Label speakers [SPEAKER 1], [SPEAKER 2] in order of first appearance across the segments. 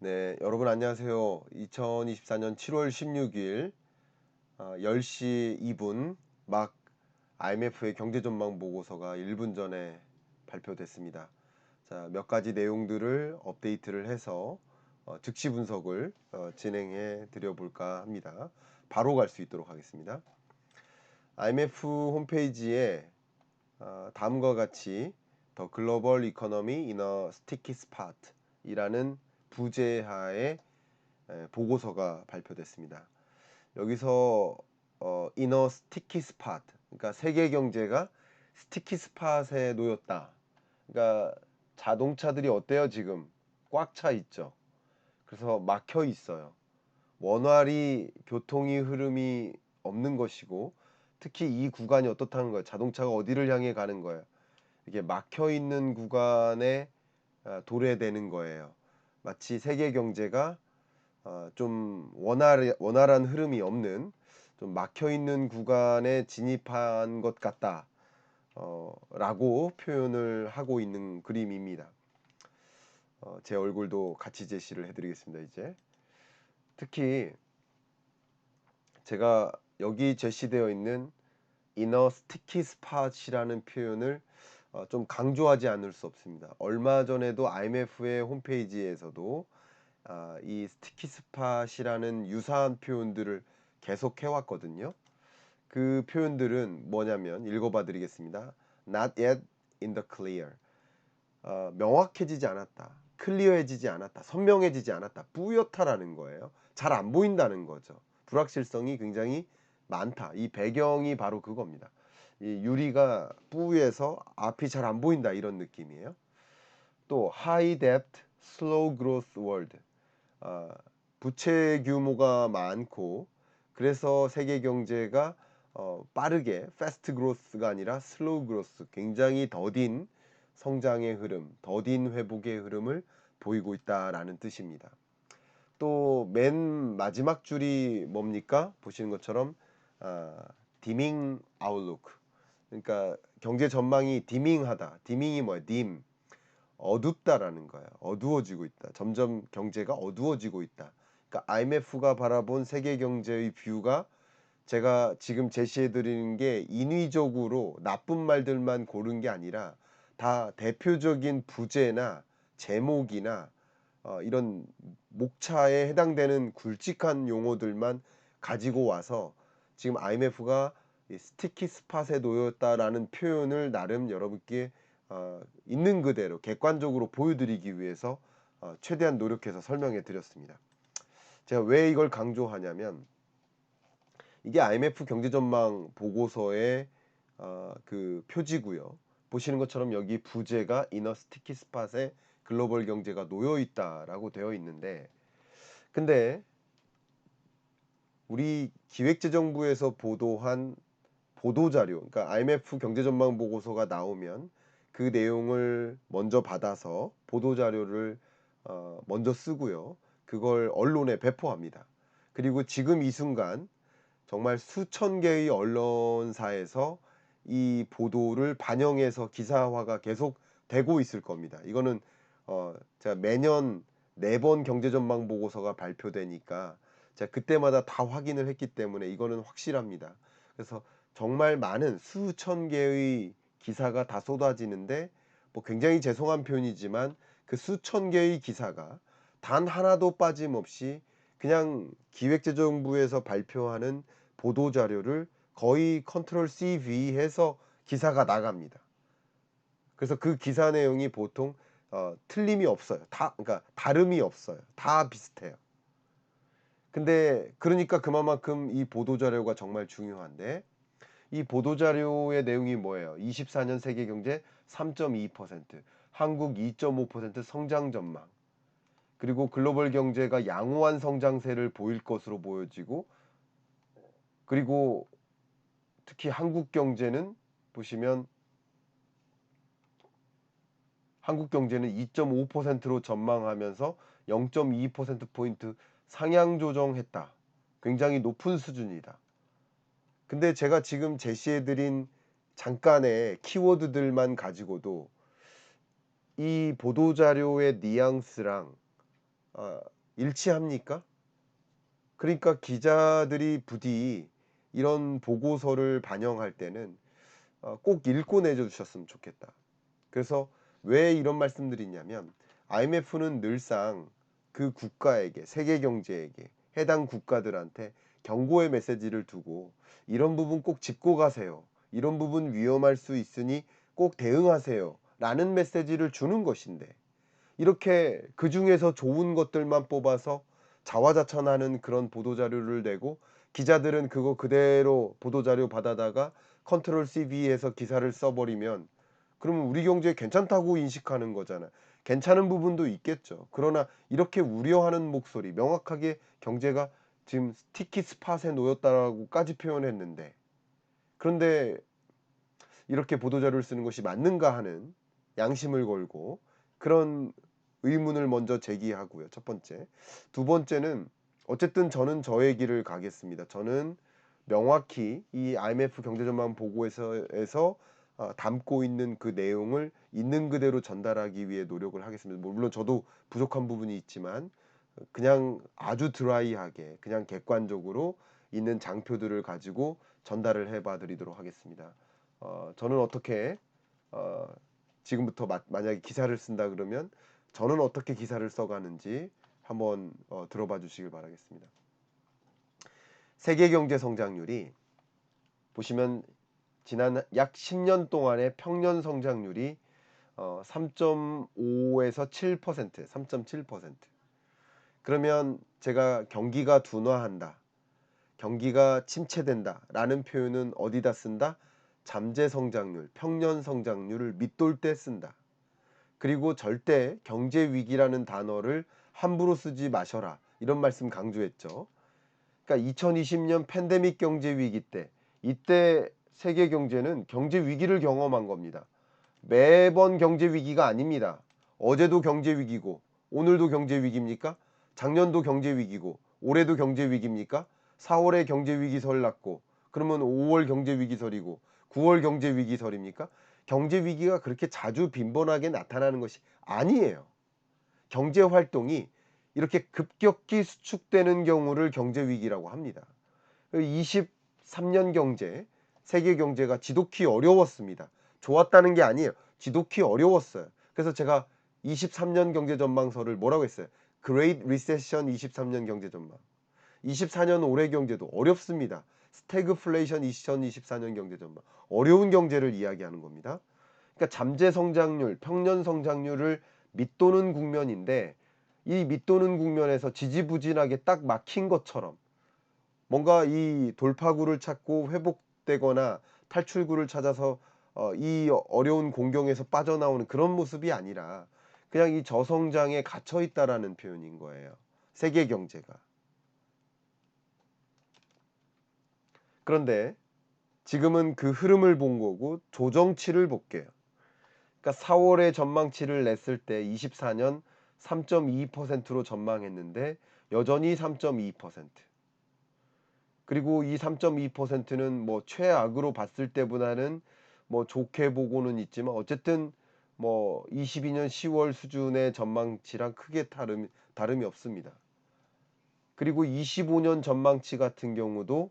[SPEAKER 1] 네, 여러분 안녕하세요. 2024년 7월 16일 10시 2분 막 IMF의 경제 전망 보고서가 1분 전에 발표됐습니다. 자, 몇 가지 내용들을 업데이트를 해서 즉시 분석을 진행해 드려 볼까 합니다. 바로 갈 수 있도록 하겠습니다. IMF 홈페이지에 다음과 같이 더 글로벌 이코노미 이너 스티키 스팟 이라는 부제하에 보고서가 발표됐습니다. 여기서 이너 스티키 스팟, 그러니까 세계 경제가 스티키 스팟에 놓였다. 그러니까 자동차들이 어때요 지금? 꽉 차 있죠. 그래서 막혀 있어요. 원활히 교통이 흐름이 없는 것이고, 특히 이 구간이 어떻다는 거예요? 자동차가 어디를 향해 가는 거예요? 이게 막혀 있는 구간에 도래되는 거예요. 마치 세계 경제가 좀 원활한 흐름이 없는 좀 막혀 있는 구간에 진입한 것 같다. 라고 표현을 하고 있는 그림입니다. 제 얼굴도 같이 제시를 해드리겠습니다. 이제 특히 제가 여기 제시되어 있는 이너 스티키 스팟이라는 표현을 좀 강조하지 않을 수 없습니다. 얼마 전에도 IMF의 홈페이지에서도 이 스티키 스팟이라는 유사한 표현들을 계속 해왔거든요. 그 표현들은 뭐냐면 읽어봐 드리겠습니다. Not yet in the clear. 명확해지지 않았다. 클리어해지지 않았다. 선명해지지 않았다. 뿌옇다라는 거예요. 잘 안 보인다는 거죠. 불확실성이 굉장히 많다. 이 배경이 바로 그겁니다. 이 유리가 뿌에서 앞이 잘 안 보인다 이런 느낌이에요. 또 high debt, slow growth world. 아, 부채 규모가 많고 그래서 세계 경제가 빠르게 패스트 그로스가 아니라 슬로우 그로스, 굉장히 더딘 성장의 흐름, 더딘 회복의 흐름을 보이고 있다라는 뜻입니다. 또 맨 마지막 줄이 뭡니까? 보시는 것처럼 디밍 아웃룩. 그러니까 경제 전망이 디밍하다. 디밍이 뭐야? 딤. 어둡다라는 거예요. 어두워지고 있다. 점점 경제가 어두워지고 있다. 그러니까 IMF가 바라본 세계 경제의 뷰가 제가 지금 제시해 드리는 게 인위적으로 나쁜 말들만 고른 게 아니라 다 대표적인 부제나 제목이나 이런 목차에 해당되는 굵직한 용어들만 가지고 와서 지금 IMF가 스티키 스팟에 놓였다라는 표현을 나름 여러분께 있는 그대로 객관적으로 보여드리기 위해서 최대한 노력해서 설명해 드렸습니다. 제가 왜 이걸 강조하냐면 이게 IMF 경제전망 보고서의 그 표지고요. 보시는 것처럼 여기 부제가 이너 스티키 스팟에 글로벌 경제가 놓여 있다라고 되어 있는데, 근데 우리 기획재정부에서 보도한 보도자료, 그러니까 IMF 경제전망 보고서가 나오면 그 내용을 먼저 받아서 보도자료를 먼저 쓰고요. 그걸 언론에 배포합니다. 그리고 지금 이 순간 정말 수천 개의 언론사에서 이 보도를 반영해서 기사화가 계속 되고 있을 겁니다. 이거는 제가 매년 4번 경제전망 보고서가 발표되니까 제가 그때마다 다 확인을 했기 때문에 이거는 확실합니다. 그래서 정말 많은 수천 개의 기사가 다 쏟아지는데, 뭐 굉장히 죄송한 표현이지만 그 수천 개의 기사가 단 하나도 빠짐없이 그냥 기획재정부에서 발표하는 보도자료를 거의 컨트롤 CV 해서 기사가 나갑니다. 그래서 그 기사 내용이 보통 틀림이 없어요. 다, 그러니까 다름이 없어요. 다 비슷해요. 근데 그러니까 그만큼 이 보도자료가 정말 중요한데, 이 보도자료의 내용이 뭐예요? 24년 세계경제 3.2%, 한국 2.5% 성장 전망, 그리고 글로벌 경제가 양호한 성장세를 보일 것으로 보여지고, 그리고 특히 한국 경제는 보시면 한국 경제는 2.5%로 전망하면서 0.2%포인트 상향 조정했다. 굉장히 높은 수준이다. 근데 제가 지금 제시해드린 잠깐의 키워드들만 가지고도 이 보도자료의 뉘앙스랑 일치합니까? 그러니까 기자들이 부디 이런 보고서를 반영할 때는 꼭 읽고 내주셨으면 좋겠다. 그래서 왜 이런 말씀드리냐면 IMF는 늘상 그 국가에게, 세계 경제에게, 해당 국가들한테 경고의 메시지를 두고 이런 부분 꼭 짚고 가세요. 이런 부분 위험할 수 있으니 꼭 대응하세요. 라는 메시지를 주는 것인데 이렇게 그중에서 좋은 것들만 뽑아서 자화자찬하는 그런 보도자료를 내고 기자들은 그거 그대로 보도자료 받아다가 컨트롤 CV에서 기사를 써버리면 그러면 우리 경제 괜찮다고 인식하는 거잖아요. 괜찮은 부분도 있겠죠. 그러나 이렇게 우려하는 목소리, 명확하게 경제가 지금 스티키 스팟에 놓였다라고까지 표현했는데 그런데 이렇게 보도자료를 쓰는 것이 맞는가 하는 양심을 걸고 그런 의문을 먼저 제기하고요. 첫 번째. 두 번째는 어쨌든 저는 저의 길을 가겠습니다. 저는 명확히 이 IMF 경제전망 보고에서 담고 있는 그 내용을 있는 그대로 전달하기 위해 노력을 하겠습니다. 물론 저도 부족한 부분이 있지만 그냥 아주 드라이하게 그냥 객관적으로 있는 장표들을 가지고 전달을 해봐 드리도록 하겠습니다. 저는 어떻게 어, 지금부터 만약에 기사를 쓴다 그러면 저는 어떻게 기사를 써가는지 한번 들어봐 주시길 바라겠습니다. 세계 경제 성장률이 보시면 지난 약 10년 동안의 평년 성장률이 3.5에서 7%, 3.7%. 그러면 제가 경기가 둔화한다, 경기가 침체된다라는 표현은 어디다 쓴다? 잠재 성장률, 평년 성장률을 밑돌 때 쓴다. 그리고 절대 경제 위기라는 단어를 함부로 쓰지 마셔라. 이런 말씀 강조했죠. 그러니까 2020년 팬데믹 경제 위기 때 이때 세계 경제는 경제 위기를 경험한 겁니다. 매번 경제 위기가 아닙니다. 어제도 경제 위기고 오늘도 경제 위기입니까? 작년도 경제 위기고 올해도 경제 위기입니까? 4월에 경제 위기설 났고 그러면 5월 경제 위기설이고 9월 경제 위기설입니까? 경제 위기가 그렇게 자주 빈번하게 나타나는 것이 아니에요. 경제 활동이 이렇게 급격히 수축되는 경우를 경제 위기라고 합니다. 23년 경제, 세계 경제가 지독히 어려웠습니다. 좋았다는 게 아니에요. 지독히 어려웠어요. 그래서 제가 23년 경제 전망서를 뭐라고 했어요? Great Recession 23년 경제 전망. 24년 올해 경제도 어렵습니다. 스태그플레이션 2024년 경제 전망. 어려운 경제를 이야기하는 겁니다. 그러니까 잠재 성장률, 평년 성장률을 밑도는 국면인데 이 밑도는 국면에서 지지부진하게 딱 막힌 것처럼 뭔가 이 돌파구를 찾고 회복되거나 탈출구를 찾아서 이 어려운 공경에서 빠져나오는 그런 모습이 아니라 그냥 이 저성장에 갇혀 있다라는 표현인 거예요. 세계 경제가. 그런데 지금은 그 흐름을 본 거고 조정치를 볼게요. 그러니까 4월에 전망치를 냈을 때 24년 3.2%로 전망했는데 여전히 3.2%. 그리고 이 3.2%는 뭐 최악으로 봤을 때보다는 뭐 좋게 보고는 있지만 어쨌든 뭐 22년 10월 수준의 전망치랑 크게 다름이 없습니다. 그리고 25년 전망치 같은 경우도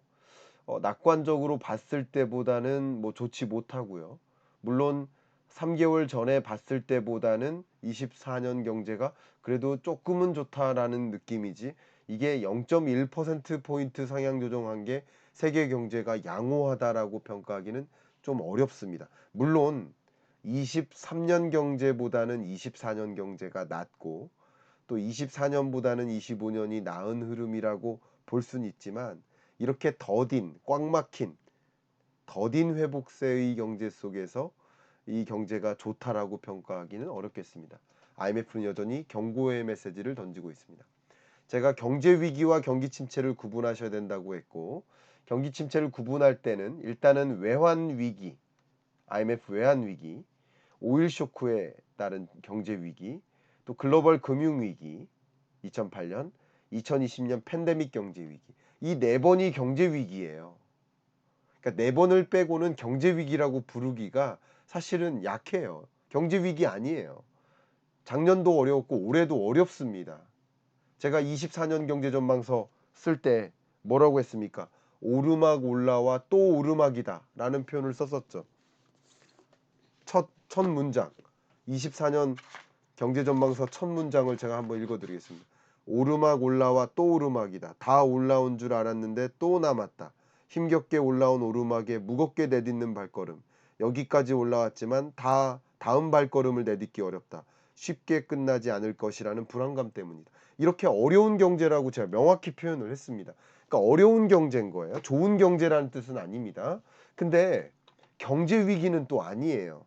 [SPEAKER 1] 낙관적으로 봤을 때보다는 뭐 좋지 못하고요. 물론 3개월 전에 봤을 때보다는 24년 경제가 그래도 조금은 좋다라는 느낌이지 이게 0.1%포인트 상향 조정한 게 세계 경제가 양호하다라고 평가하기는 좀 어렵습니다. 물론 23년 경제보다는 24년 경제가 낮고 또 24년보다는 25년이 나은 흐름이라고 볼 수는 있지만 이렇게 꽉 막힌 더딘 회복세의 경제 속에서 이 경제가 좋다라고 평가하기는 어렵겠습니다. IMF는 여전히 경고의 메시지를 던지고 있습니다. 제가 경제 위기와 경기 침체를 구분하셔야 된다고 했고 경기 침체를 구분할 때는 일단은 외환 위기, IMF 외환 위기, 오일 쇼크에 따른 경제 위기, 또 글로벌 금융 위기 2008년, 2020년 팬데믹 경제 위기. 이 네 번이 경제 위기예요. 그러니까 네 번을 빼고는 경제 위기라고 부르기가 사실은 약해요. 경제 위기 아니에요. 작년도 어려웠고 올해도 어렵습니다. 제가 24년 경제 전망서 쓸 때 뭐라고 했습니까? 오르막 올라와 또 오르막이다 라는 표현을 썼었죠. 첫 문장, 24년 경제 전망서 첫 문장을 제가 한번 읽어 드리겠습니다. 오르막 올라와 또 오르막이다. 다 올라온 줄 알았는데 또 남았다. 힘겹게 올라온 오르막에 무겁게 내딛는 발걸음. 여기까지 올라왔지만 다음 발걸음을 내딛기 어렵다. 쉽게 끝나지 않을 것이라는 불안감 때문이다. 이렇게 어려운 경제라고 제가 명확히 표현을 했습니다. 그러니까 어려운 경제인 거예요. 좋은 경제라는 뜻은 아닙니다. 근데 경제 위기는 또 아니에요.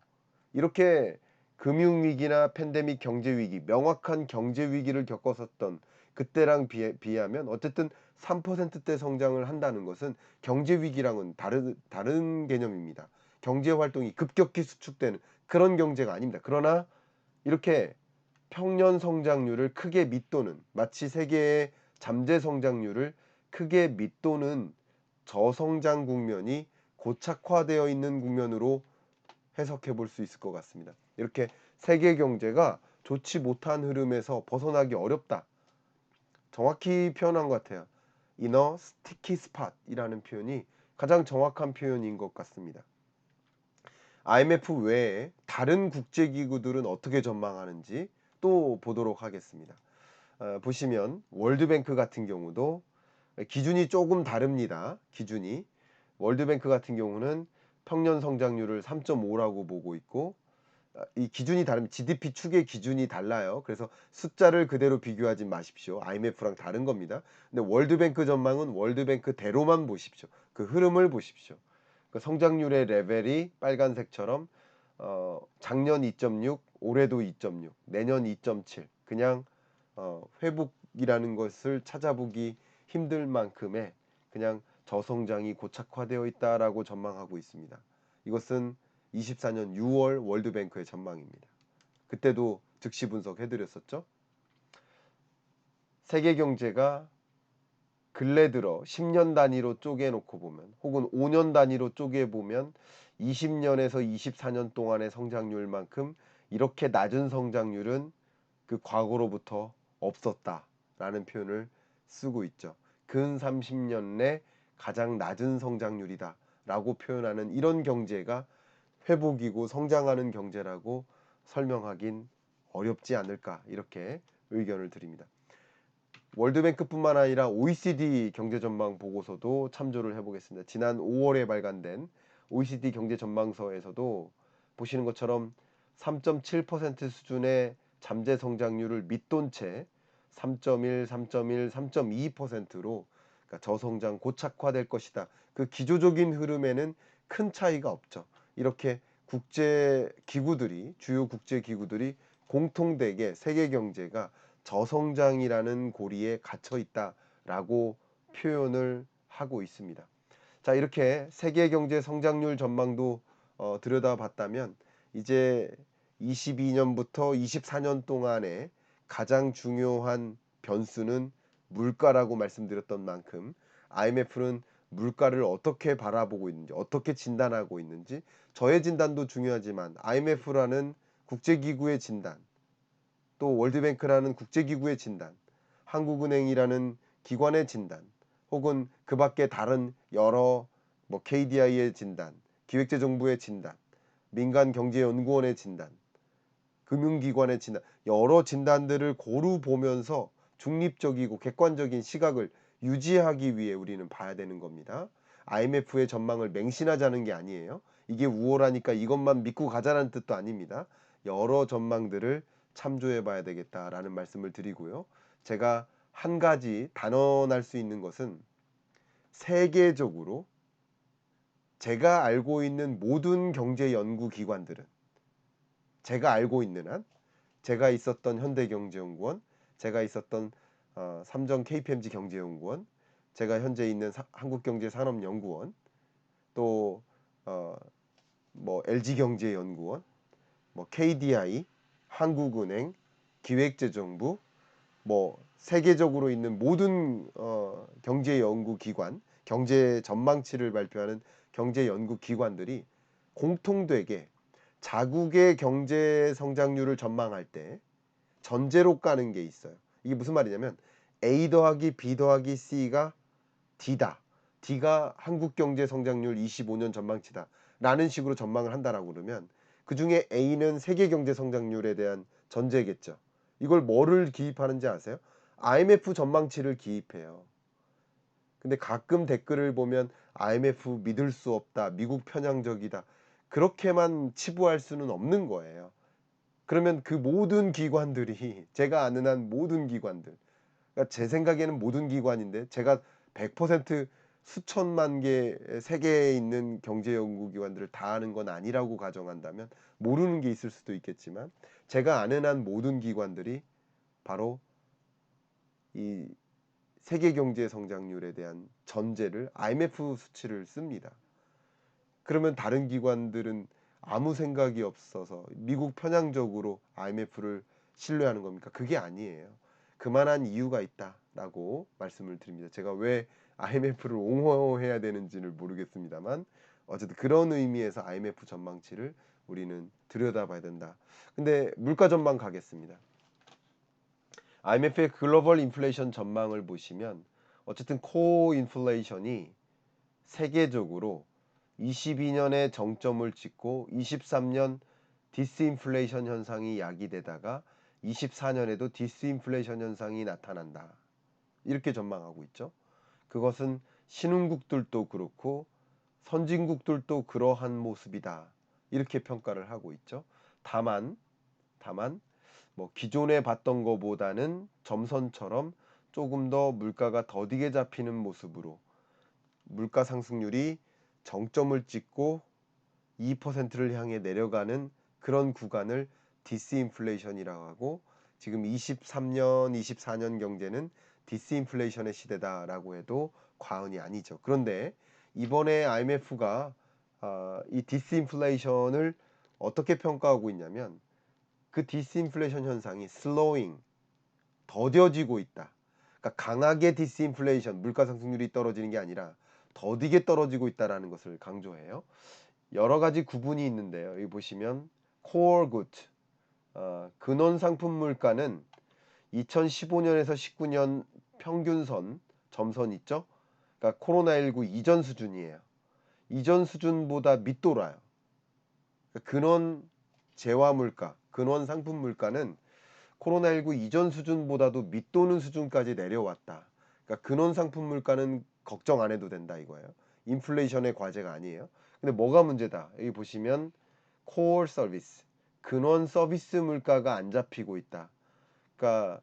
[SPEAKER 1] 이렇게 금융위기나 팬데믹 경제위기, 명확한 경제위기를 겪었었던 그때랑 비하면 어쨌든 3%대 성장을 한다는 것은 경제위기랑은 다른 개념입니다. 경제활동이 급격히 수축되는 그런 경제가 아닙니다. 그러나 이렇게 평년 성장률을 크게 밑도는, 마치 세계의 잠재 성장률을 크게 밑도는 저성장 국면이 고착화되어 있는 국면으로 해석해 볼 수 있을 것 같습니다. 이렇게 세계 경제가 좋지 못한 흐름에서 벗어나기 어렵다. 정확히 표현한 것 같아요. 이너 스티키 스팟이라는 표현이 가장 정확한 표현인 것 같습니다. IMF 외에 다른 국제기구들은 어떻게 전망하는지 또 보도록 하겠습니다. 보시면 월드뱅크 같은 경우도 기준이 조금 다릅니다. 기준이 월드뱅크 같은 경우는 평년 성장률을 3.5라고 보고 있고, 이 기준이 다르면 GDP 축의 기준이 달라요. 그래서 숫자를 그대로 비교하지 마십시오. IMF랑 다른 겁니다. 근데 월드뱅크 전망은 월드뱅크대로만 보십시오. 그 흐름을 보십시오. 그 성장률의 레벨이 빨간색처럼 작년 2.6, 올해도 2.6, 내년 2.7. 그냥 회복이라는 것을 찾아보기 힘들 만큼의 그냥 저성장이 고착화되어 있다라고 전망하고 있습니다. 이것은 24년 6월 월드뱅크의 전망입니다. 그때도 즉시 분석해드렸었죠. 세계 경제가 근래 들어 10년 단위로 쪼개놓고 보면, 혹은 5년 단위로 쪼개보면 20년에서 24년 동안의 성장률만큼 이렇게 낮은 성장률은 그 과거로부터 없었다라는 표현을 쓰고 있죠. 근 30년 내 가장 낮은 성장률이다 라고 표현하는 이런 경제가 회복이고 성장하는 경제라고 설명하긴 어렵지 않을까, 이렇게 의견을 드립니다. 월드뱅크뿐만 아니라 OECD 경제 전망 보고서도 참조를 해보겠습니다. 지난 5월에 발간된 OECD 경제 전망서에서도 보시는 것처럼 3.7% 수준의 잠재 성장률을 밑돈 채 3.1, 3.1, 3.2%로 그러니까 저성장 고착화될 것이다. 그 기조적인 흐름에는 큰 차이가 없죠. 이렇게 주요 국제 기구들이 공통되게 세계 경제가 저성장이라는 고리에 갇혀 있다라고 표현을 하고 있습니다. 자, 이렇게 세계 경제 성장률 전망도 들여다봤다면 이제 22년부터 24년 동안에 가장 중요한 변수는 물가라고 말씀드렸던 만큼 IMF는 물가를 어떻게 바라보고 있는지, 어떻게 진단하고 있는지, 저의 진단도 중요하지만 IMF라는 국제기구의 진단, 또 월드뱅크라는 국제기구의 진단, 한국은행이라는 기관의 진단, 혹은 그 밖에 다른 여러 KDI의 진단, 기획재정부의 진단, 민간경제연구원의 진단, 금융기관의 진단, 여러 진단들을 고루 보면서 중립적이고 객관적인 시각을 유지하기 위해 우리는 봐야 되는 겁니다. IMF의 전망을 맹신하자는 게 아니에요. 이게 우월하니까 이것만 믿고 가자는 뜻도 아닙니다. 여러 전망들을 참조해 봐야 되겠다라는 말씀을 드리고요. 제가 한 가지 단언할 수 있는 것은 세계적으로 제가 알고 있는 모든 경제 연구 기관들은, 제가 알고 있는 한, 제가 있었던 현대경제연구원, 제가 있었던 삼정 KPMG 경제연구원, 제가 현재 있는 한국경제산업연구원, 또 LG경제연구원, KDI, 한국은행, 기획재정부, 세계적으로 있는 모든 경제연구기관, 경제 전망치를 발표하는 경제연구기관들이 공통되게 자국의 경제 성장률을 전망할 때 전제로 까는 게 있어요. 이게 무슨 말이냐면 A 더하기 B 더하기 C가 D다. D가 한국 경제 성장률 25년 전망치다. 라는 식으로 전망을 한다라고 그러면 그중에 A는 세계 경제 성장률에 대한 전제겠죠. 이걸 뭐를 기입하는지 아세요? IMF 전망치를 기입해요. 근데 가끔 댓글을 보면 IMF 믿을 수 없다. 미국 편향적이다. 그렇게만 치부할 수는 없는 거예요. 그러면 그 모든 기관들이 제가 아는 한 모든 기관들, 그러니까 제 생각에는 모든 기관인데 제가 100% 수천만 개 세계에 있는 경제 연구기관들을 다 아는 건 아니라고 가정한다면 모르는 게 있을 수도 있겠지만 제가 아는 한 모든 기관들이 바로 이 세계 경제 성장률에 대한 전제를 IMF 수치를 씁니다. 그러면 다른 기관들은 아무 생각이 없어서 미국 편향적으로 IMF를 신뢰하는 겁니까? 그게 아니에요. 그만한 이유가 있다라고 말씀을 드립니다. 제가 왜 IMF를 옹호해야 되는지를 모르겠습니다만 어쨌든 그런 의미에서 IMF 전망치를 우리는 들여다봐야 된다. 근데 물가 전망 가겠습니다. IMF의 글로벌 인플레이션 전망을 보시면 어쨌든 코어 인플레이션이 세계적으로 22년에 정점을 찍고 23년 디스인플레이션 현상이 야기되다가 24년에도 디스인플레이션 현상이 나타난다. 이렇게 전망하고 있죠. 그것은 신흥국들도 그렇고 선진국들도 그러한 모습이다. 이렇게 평가를 하고 있죠. 다만 뭐 기존에 봤던 것보다는 점선처럼 조금 더 물가가 더디게 잡히는 모습으로 물가 상승률이 정점을 찍고 2%를 향해 내려가는 그런 구간을 디스인플레이션이라고 하고 지금 23년, 24년 경제는 디스인플레이션의 시대다라고 해도 과언이 아니죠. 그런데 이번에 IMF가 이 디스인플레이션을 어떻게 평가하고 있냐면 그 디스인플레이션 현상이 슬로잉, 더뎌지고 있다. 그러니까 강하게 디스인플레이션, 물가 상승률이 떨어지는 게 아니라 더디게 떨어지고 있다라는 것을 강조해요. 여러 가지 구분이 있는데요. 여기 보시면 core good, 근원 상품 물가는 2015년에서 19년 평균선, 점선 있죠? 그러니까 코로나19 이전 수준이에요. 이전 수준보다 밑돌아요. 그러니까 근원 재화 물가, 근원 상품 물가는 코로나19 이전 수준보다도 밑도는 수준까지 내려왔다. 그러니까 근원 상품 물가는 걱정 안 해도 된다 이거예요. 인플레이션의 과제가 아니에요. 근데 뭐가 문제다? 여기 보시면 코어 서비스, 근원 서비스 물가가 안 잡히고 있다. 그러니까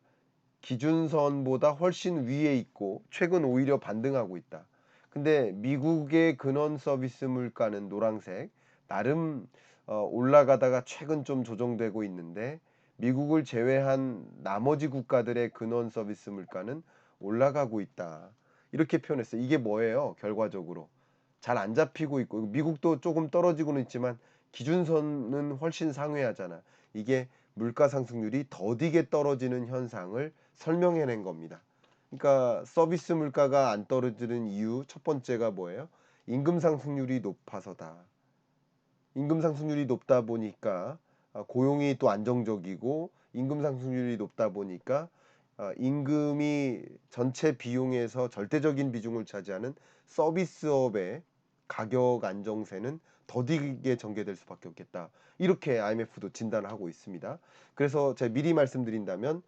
[SPEAKER 1] 기준선보다 훨씬 위에 있고 최근 오히려 반등하고 있다. 근데 미국의 근원 서비스 물가는 노란색, 나름 올라가다가 최근 좀 조정되고 있는데 미국을 제외한 나머지 국가들의 근원 서비스 물가는 올라가고 있다. 이렇게 표현했어요. 이게 뭐예요? 결과적으로 잘 안 잡히고 있고 미국도 조금 떨어지고는 있지만 기준선은 훨씬 상회하잖아. 이게 물가 상승률이 더디게 떨어지는 현상을 설명해낸 겁니다. 그러니까 서비스 물가가 안 떨어지는 이유 첫 번째가 뭐예요? 임금 상승률이 높아서다. 임금 상승률이 높다 보니까 고용이 또 안정적이고 임금 상승률이 높다 보니까 임금이 전체 비용에서 절대적인 비중을 차지하는 서비스업의 가격 안정세는 더디게 전개될 수밖에 없겠다. 이렇게 IMF도 진단을 하고 있습니다. 그래서 제가 미리 말씀드린다면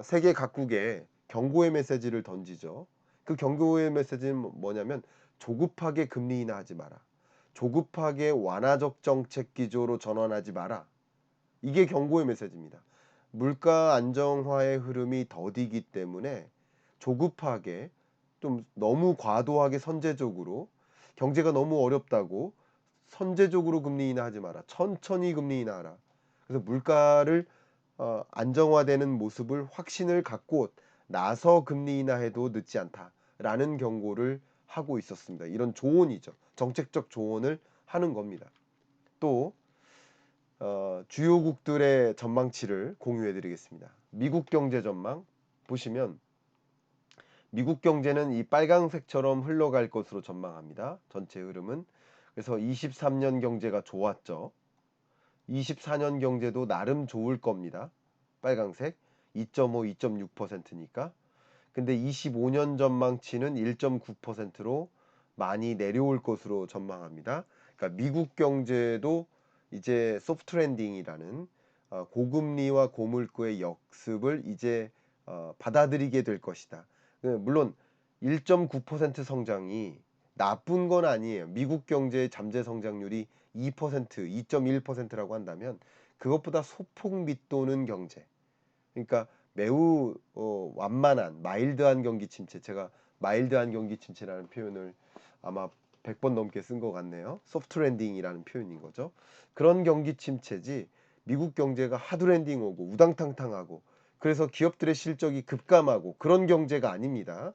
[SPEAKER 1] 세계 각국에 경고의 메시지를 던지죠. 그 경고의 메시지는 뭐냐면 조급하게 금리 인하하지 마라. 조급하게 완화적 정책 기조로 전환하지 마라. 이게 경고의 메시지입니다. 물가 안정화의 흐름이 더디기 때문에 조급하게 좀 너무 과도하게 선제적으로 경제가 너무 어렵다고 선제적으로 금리 인하하지 마라. 천천히 금리 인하하라. 그래서 물가를 안정화되는 모습을 확신을 갖고 나서 금리 인하해도 늦지 않다라는 경고를 하고 있었습니다. 이런 조언이죠. 정책적 조언을 하는 겁니다. 또 주요국들의 전망치를 공유해 드리겠습니다. 미국 경제 전망 보시면 미국 경제는 이 빨강색처럼 흘러갈 것으로 전망합니다. 전체 흐름은. 그래서 23년 경제가 좋았죠. 24년 경제도 나름 좋을 겁니다. 빨강색 2.5, 2.6%니까. 근데 25년 전망치는 1.9%로 많이 내려올 것으로 전망합니다. 그러니까 미국 경제도 이제 소프트 랜딩이라는 고금리와 고물가의 역습을 이제 받아들이게 될 것이다. 물론 1.9% 성장이 나쁜 건 아니에요. 미국 경제의 잠재 성장률이 2%, 2.1%라고 한다면 그것보다 소폭 밑도는 경제. 그러니까 매우 완만한 마일드한 경기 침체. 제가 마일드한 경기 침체라는 표현을 아마 100번 넘게 쓴 것 같네요. 소프트 랜딩이라는 표현인 거죠. 그런 경기 침체지 미국 경제가 하드 랜딩 오고 우당탕탕하고 그래서 기업들의 실적이 급감하고 그런 경제가 아닙니다.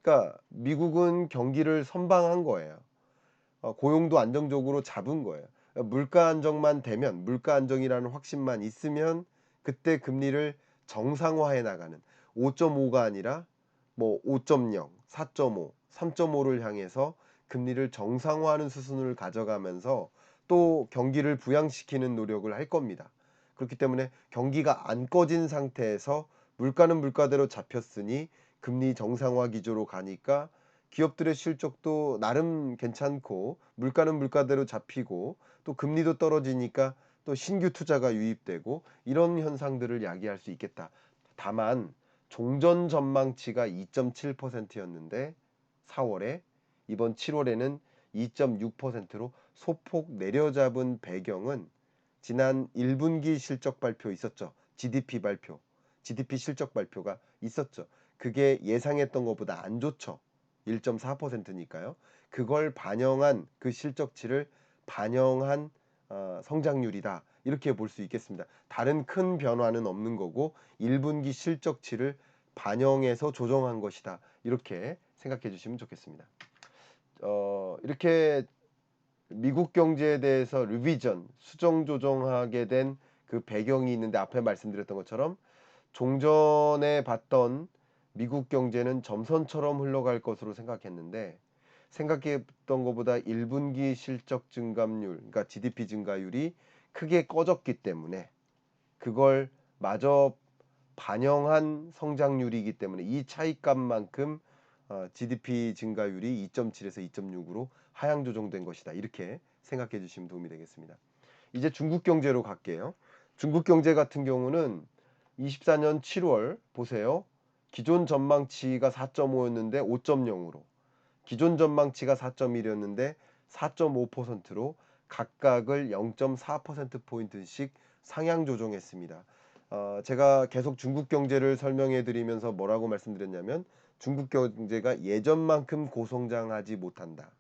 [SPEAKER 1] 그러니까 미국은 경기를 선방한 거예요. 고용도 안정적으로 잡은 거예요. 물가 안정만 되면 물가 안정이라는 확신만 있으면 그때 금리를 정상화해 나가는 5.5가 아니라 뭐 5.0, 4.5, 3.5를 향해서 금리를 정상화하는 수순을 가져가면서 또 경기를 부양시키는 노력을 할 겁니다. 그렇기 때문에 경기가 안 꺼진 상태에서 물가는 물가대로 잡혔으니 금리 정상화 기조로 가니까 기업들의 실적도 나름 괜찮고 물가는 물가대로 잡히고 또 금리도 떨어지니까 또 신규 투자가 유입되고 이런 현상들을 야기할 수 있겠다. 다만 종전 전망치가 2.7%였는데 4월에 이번 7월에는 2.6%로 소폭 내려잡은 배경은 지난 1분기 실적 발표 있었죠. GDP 발표. GDP 실적 발표가 있었죠. 그게 예상했던 것보다 안 좋죠. 1.4%니까요. 그걸 반영한 그 실적치를 반영한 성장률이다. 이렇게 볼 수 있겠습니다. 다른 큰 변화는 없는 거고 1분기 실적치를 반영해서 조정한 것이다. 이렇게 생각해 주시면 좋겠습니다. 이렇게 미국 경제에 대해서 리비전, 수정 조정하게 된 그 배경이 있는데 앞에 말씀드렸던 것처럼 종전에 봤던 미국 경제는 점선처럼 흘러갈 것으로 생각했는데 생각했던 것보다 1분기 실적 증감률, 그러니까 GDP 증가율이 크게 꺼졌기 때문에 그걸 마저 반영한 성장률이기 때문에 이 차이값만큼 GDP 증가율이 2.7에서 2.6으로 하향 조정된 것이다. 이렇게 생각해 주시면 도움이 되겠습니다. 이제 중국 경제로 갈게요. 중국 경제 같은 경우는 24년 7월 보세요. 기존 전망치가 4.5였는데 5.0으로 기존 전망치가 4.1이었는데 4.5%로 각각을 0.4%포인트씩 상향 조정했습니다. 제가 계속 중국 경제를 설명해 드리면서 뭐라고 말씀드렸냐면 중국 경제가 예전만큼 고성장하지 못한다.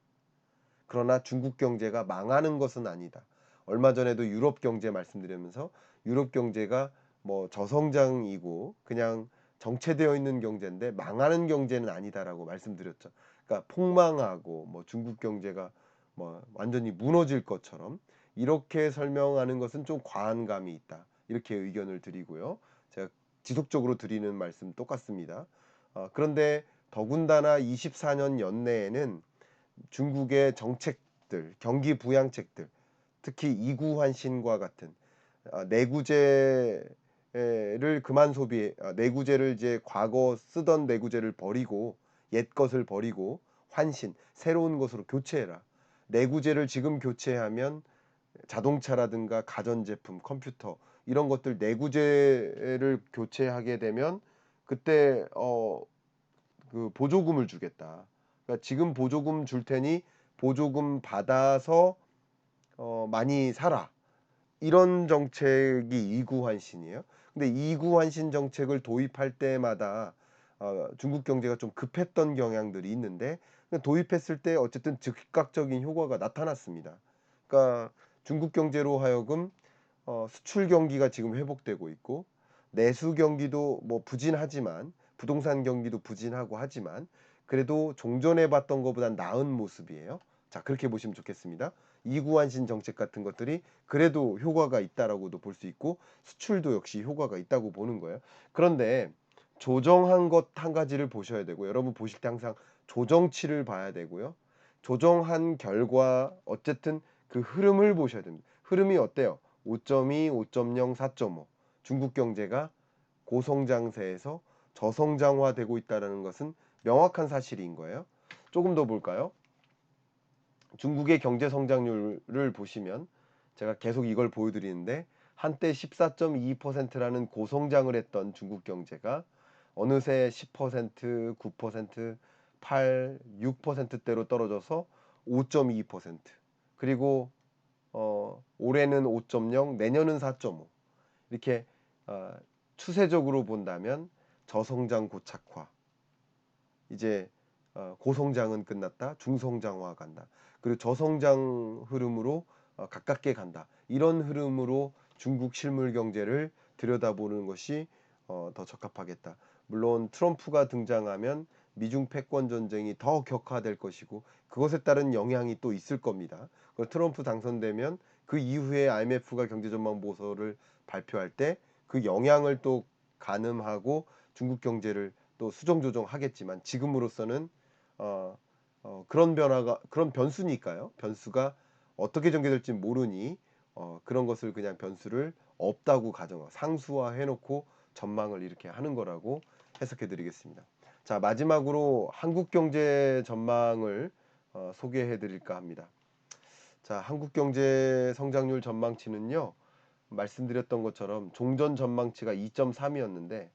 [SPEAKER 1] 그러나 중국 경제가 망하는 것은 아니다. 얼마 전에도 유럽 경제 말씀드리면서 유럽 경제가 뭐 저성장이고 그냥 정체되어 있는 경제인데 망하는 경제는 아니다라고 말씀드렸죠. 그러니까 폭망하고 뭐 중국 경제가 뭐 완전히 무너질 것처럼 이렇게 설명하는 것은 좀 과한 감이 있다. 이렇게 의견을 드리고요. 제가 지속적으로 드리는 말씀 똑같습니다. 그런데 더군다나 24년 연내에는 중국의 정책들, 경기 부양책들, 특히 이구환신과 같은 내구재를 그만 소비, 내구재를 이제 과거 쓰던 내구재를 버리고 옛 것을 버리고 환신, 새로운 것으로 교체해라. 내구재를 지금 교체하면 자동차라든가 가전제품, 컴퓨터 이런 것들 내구재를 교체하게 되면 그때 그 보조금을 주겠다. 그러니까 지금 보조금 줄 테니 보조금 받아서 많이 사라. 이런 정책이 이구환신이에요. 근데 이구환신 정책을 도입할 때마다 중국 경제가 좀 급했던 경향들이 있는데 도입했을 때 어쨌든 즉각적인 효과가 나타났습니다. 그러니까 중국 경제로 하여금 수출 경기가 지금 회복되고 있고 내수 경기도 뭐 부진하지만 부동산 경기도 부진하고 하지만 그래도 종전에 봤던 것보단 나은 모습이에요. 자, 그렇게 보시면 좋겠습니다. 이구환신 정책 같은 것들이 그래도 효과가 있다라고도 볼 수 있고 수출도 역시 효과가 있다고 보는 거예요. 그런데 조정한 것 한 가지를 보셔야 되고 여러분 보실 때 항상 조정치를 봐야 되고요. 조정한 결과 어쨌든 그 흐름을 보셔야 됩니다. 흐름이 어때요? 5.2, 5.0, 4.5. 중국 경제가 고성장세에서 저성장화되고 있다는 것은 명확한 사실인 거예요. 조금 더 볼까요? 중국의 경제 성장률을 보시면 제가 계속 이걸 보여드리는데 한때 14.2%라는 고성장을 했던 중국 경제가 어느새 10%, 9%, 8, 6%대로 떨어져서 5.2%, 그리고 올해는 5.0, 내년은 4.5, 이렇게 추세적으로 본다면 저성장 고착화, 이제 고성장은 끝났다, 중성장화 간다, 그리고 저성장 흐름으로 가깝게 간다, 이런 흐름으로 중국 실물 경제를 들여다보는 것이 더 적합하겠다. 물론 트럼프가 등장하면 미중 패권 전쟁이 더 격화될 것이고 그것에 따른 영향이 또 있을 겁니다. 트럼프 당선되면 그 이후에 IMF가 경제전망 보고서를 발표할 때 그 영향을 또 가늠하고 중국 경제를 또 수정 조정하겠지만 지금으로서는 그런 변수니까요. 변수가 어떻게 전개될지 모르니 그런 것을 그냥 변수를 없다고 가정하고 상수화해 놓고 전망을 이렇게 하는 거라고 해석해 드리겠습니다. 자, 마지막으로 한국 경제 전망을 소개해 드릴까 합니다. 자, 한국 경제 성장률 전망치는요. 말씀드렸던 것처럼 종전 전망치가 2.3이었는데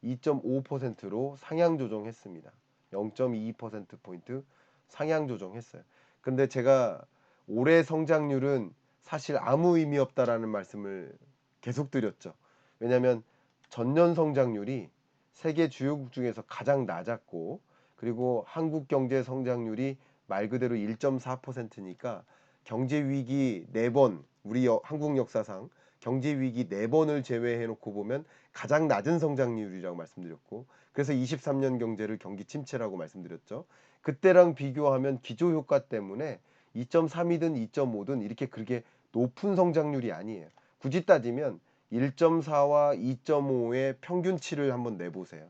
[SPEAKER 1] 2.5%로 상향 조정했습니다. 0.22%포인트 상향 조정했어요. 근데 제가 올해 성장률은 사실 아무 의미 없다라는 말씀을 계속 드렸죠. 왜냐하면 전년 성장률이 세계 주요국 중에서 가장 낮았고, 그리고 한국 경제 성장률이 말 그대로 1.4%니까 경제 위기 4번, 우리 한국 역사상 경제 위기 4번을 제외해 놓고 보면 가장 낮은 성장률이라고 말씀드렸고, 그래서 23년 경제를 경기 침체라고 말씀드렸죠. 그때랑 비교하면 기저효과 때문에 2.3이든 2.5든 이렇게 그렇게 높은 성장률이 아니에요. 굳이 따지면 1.4와 2.5의 평균치를 한번 내보세요.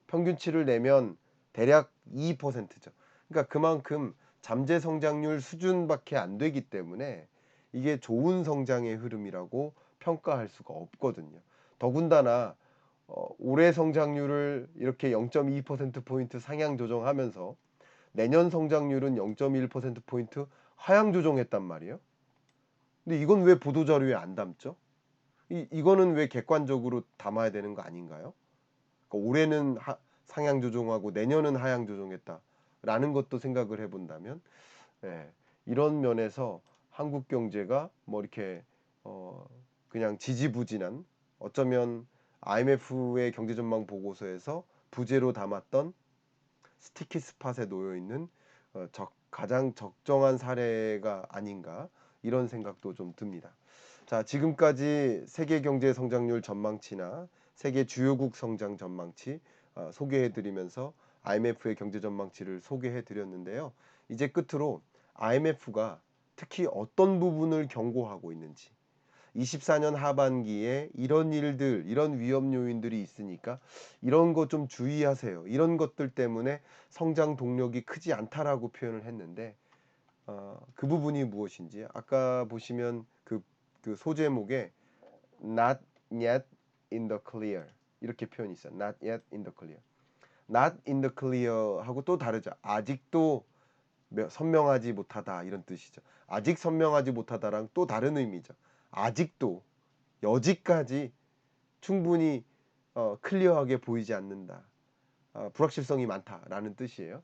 [SPEAKER 1] 평균치를 내면 대략 2%죠. 그러니까 그만큼 잠재 성장률 수준밖에 안 되기 때문에 이게 좋은 성장의 흐름이라고 평가할 수가 없거든요. 더군다나 올해 성장률을 이렇게 0.2%포인트 상향 조정하면서 내년 성장률은 0.1%포인트 하향 조정했단 말이에요. 근데 이건 왜 보도자료에 안 담죠? 이거는 왜 객관적으로 담아야 되는 거 아닌가요? 그러니까 올해는 상향 조정하고 내년은 하향 조정했다라는 것도 생각을 해본다면, 예, 이런 면에서 한국 경제가 뭐 이렇게 그냥 지지부진한, 어쩌면 IMF의 경제전망 보고서에서 부재로 담았던 스티키 스팟에 놓여 있는 가장 적정한 사례가 아닌가, 이런 생각도 좀 듭니다. 자, 지금까지 세계 경제 성장률 전망치나 세계 주요국 성장 전망치 소개해드리면서 IMF의 경제 전망치를 소개해드렸는데요. 이제 끝으로 IMF가 특히 어떤 부분을 경고하고 있는지, 24년 하반기에 이런 일들, 이런 위험 요인들이 있으니까 이런 거 좀 주의하세요, 이런 것들 때문에 성장 동력이 크지 않다라고 표현을 했는데, 그 부분이 무엇인지 아까 보시면 그 소제목에 not yet in the clear 이렇게 표현이 있어요. not yet in the clear. not in the clear 하고 또 다르죠. 아직도 선명하지 못하다, 이런 뜻이죠. 아직 선명하지 못하다랑 또 다른 의미죠. 아직도, 여지까지 충분히 클리어하게 보이지 않는다, 불확실성이 많다라는 뜻이에요.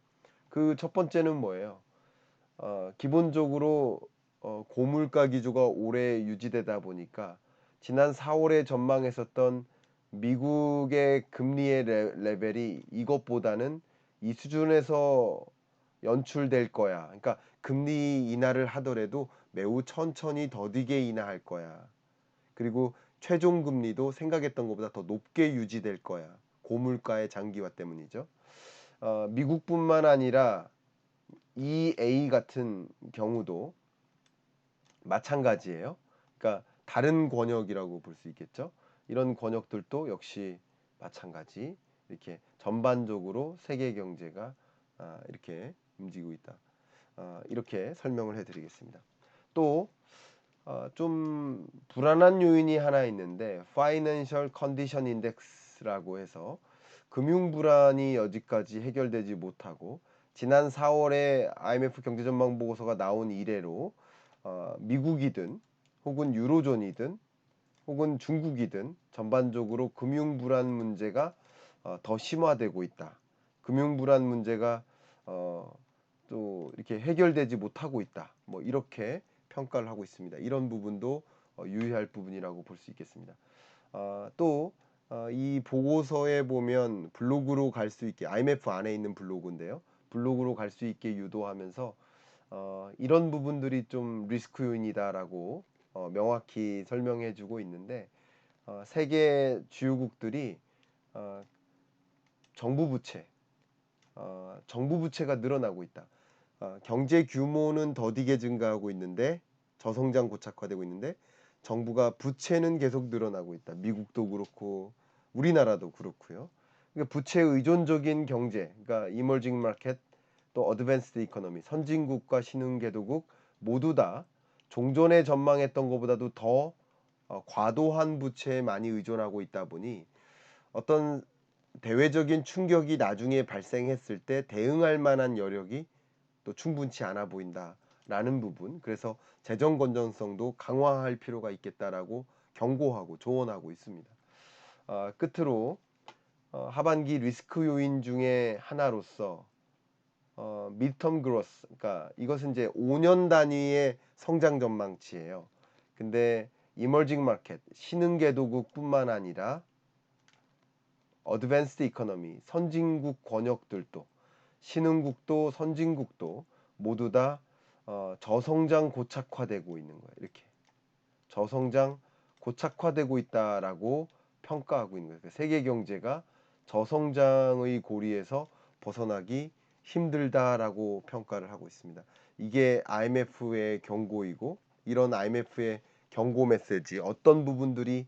[SPEAKER 1] 그 첫 번째는 뭐예요? 기본적으로 고물가 기조가 오래 유지되다 보니까 지난 4월에 전망했었던 미국의 금리의 레벨이 이것보다는 이 수준에서 연출될 거야. 그러니까 금리 인하를 하더라도 매우 천천히 더디게 인하할 거야. 그리고 최종 금리도 생각했던 것보다 더 높게 유지될 거야. 고물가의 장기화 때문이죠. 미국뿐만 아니라 EA 같은 경우도 마찬가지예요. 그러니까 다른 권역이라고 볼 수 있겠죠. 이런 권역들도 역시 마찬가지, 이렇게 전반적으로 세계 경제가 이렇게 움직이고 있다. 이렇게 설명을 해드리겠습니다. 또 좀 불안한 요인이 하나 있는데 Financial Condition Index 크라이시스라고 해서 금융 불안이 여지까지 해결되지 못하고 지난 4월에 IMF 경제 전망 보고서가 나온 이래로 미국이든 혹은 유로존이든 혹은 중국이든 전반적으로 금융 불안 문제가 더 심화되고 있다. 금융 불안 문제가 또 이렇게 해결되지 못하고 있다. 뭐 이렇게 평가를 하고 있습니다. 이런 부분도 유의할 부분이라고 볼 수 있겠습니다. 또 이 보고서에 보면 블로그로 갈 수 있게 IMF 안에 있는 블로그인데요. 블로그로 갈 수 있게 유도하면서 이런 부분들이 좀 리스크 요인이다라고 명확히 설명해 주고 있는데 세계 주요국들이 어, 정부 부채가 늘어나고 있다. 경제 규모는 더디게 증가하고 있는데 저성장 고착화되고 있는데 정부가 부채는 계속 늘어나고 있다. 미국도 그렇고 우리나라도 그렇고요. 그러니까 부채 의존적인 경제, 그러니까 이머징 마켓 또 어드밴스드 이코노미, 선진국과 신흥개도국 모두 다 종전에 전망했던 것보다도 더 과도한 부채에 많이 의존하고 있다 보니 어떤 대외적인 충격이 나중에 발생했을 때 대응할 만한 여력이 또 충분치 않아 보인다라는 부분. 그래서 재정 건전성도 강화할 필요가 있겠다라고 경고하고 조언하고 있습니다. 끝으로 하반기 리스크 요인 중에 하나로서 midterm growth, 그러니까 이것은 이제 5년 단위의 성장 전망치예요. 근데 emerging market, 신흥개도국뿐만 아니라 어드밴스드 이코노미, 선진국 권역들도 신흥국도 선진국도 모두 다 저성장 고착화되고 있는 거예요. 이렇게 저성장 고착화되고 있다라고 평가하고 있는 거예요. 세계 경제가 저성장의 고리에서 벗어나기 힘들다라고 평가를 하고 있습니다. 이게 IMF의 경고이고 이런 IMF의 경고 메시지 어떤 부분들이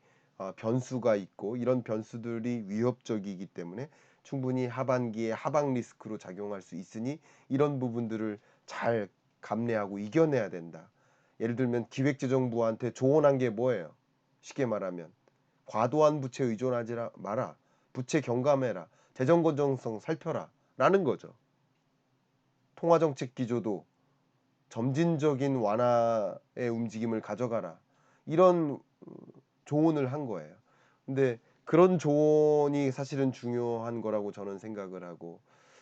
[SPEAKER 1] 변수가 있고 이런 변수들이 위협적이기 때문에 충분히 하반기에 하방 리스크로 작용할 수 있으니 이런 부분들을 잘 감내하고 이겨내야 된다. 예를 들면 기획재정부한테 조언한 게 뭐예요? 쉽게 말하면 과도한 부채 의존하지 마라. 부채 경감해라. 재정 건전성 살펴라. 라는 거죠. 통화정책 기조도 점진적인 완화의 움직임을 가져가라. 이런 조언을 한 거예요. 근데 그런 조언이 사실은 중요한 거라고 저는 생각을 하고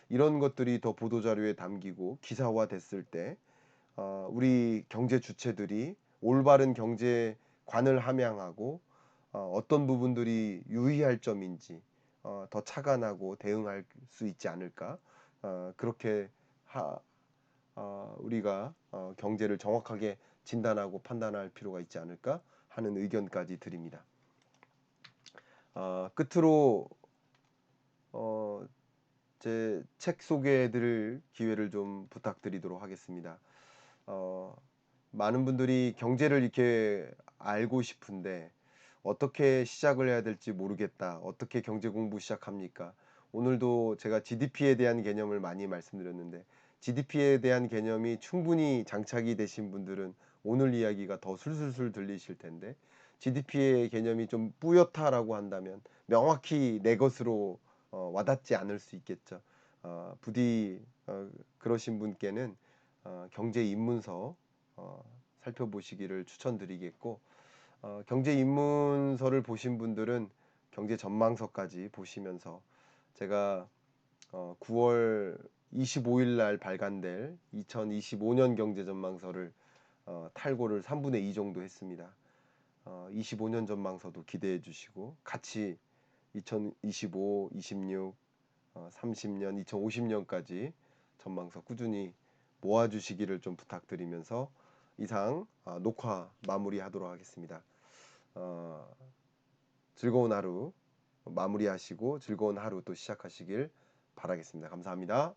[SPEAKER 1] 이런 것들이 더 보도자료에 담기고 기사화 됐을 때 우리 경제 주체들이 올바른 경제관을 함양하고 어떤 부분들이 유의할 점인지 더 착안하고 대응할 수 있지 않을까 그렇게 우리가 경제를 정확하게 진단하고 판단할 필요가 있지 않을까 하는 의견까지 드립니다. 끝으로 제 책 소개해드릴 기회를 좀 부탁드리도록 하겠습니다. 많은 분들이 경제를 이렇게 알고 싶은데 어떻게 시작을 해야 될지 모르겠다. 어떻게 경제 공부 시작합니까? 오늘도 제가 GDP에 대한 개념을 많이 말씀드렸는데 GDP에 대한 개념이 충분히 장착이 되신 분들은 오늘 이야기가 더 술술술 들리실 텐데 GDP의 개념이 좀 뿌옇다라고 한다면 명확히 내 것으로 와닿지 않을 수 있겠죠. 부디 그러신 분께는 경제 입문서 살펴보시기를 추천드리겠고 경제 입문서를 보신 분들은 경제 전망서까지 보시면서 제가 9월 25일 날 발간될 2025년 경제 전망서를 탈고를 3분의 2 정도 했습니다. 25년 전망서도 기대해 주시고 같이 2025, 26, 30년, 2050년까지 전망서 꾸준히 모아주시기를 좀 부탁드리면서 이상 녹화 마무리하도록 하겠습니다. 즐거운 하루 마무리하시고 즐거운 하루 또 시작하시길 바라겠습니다. 감사합니다.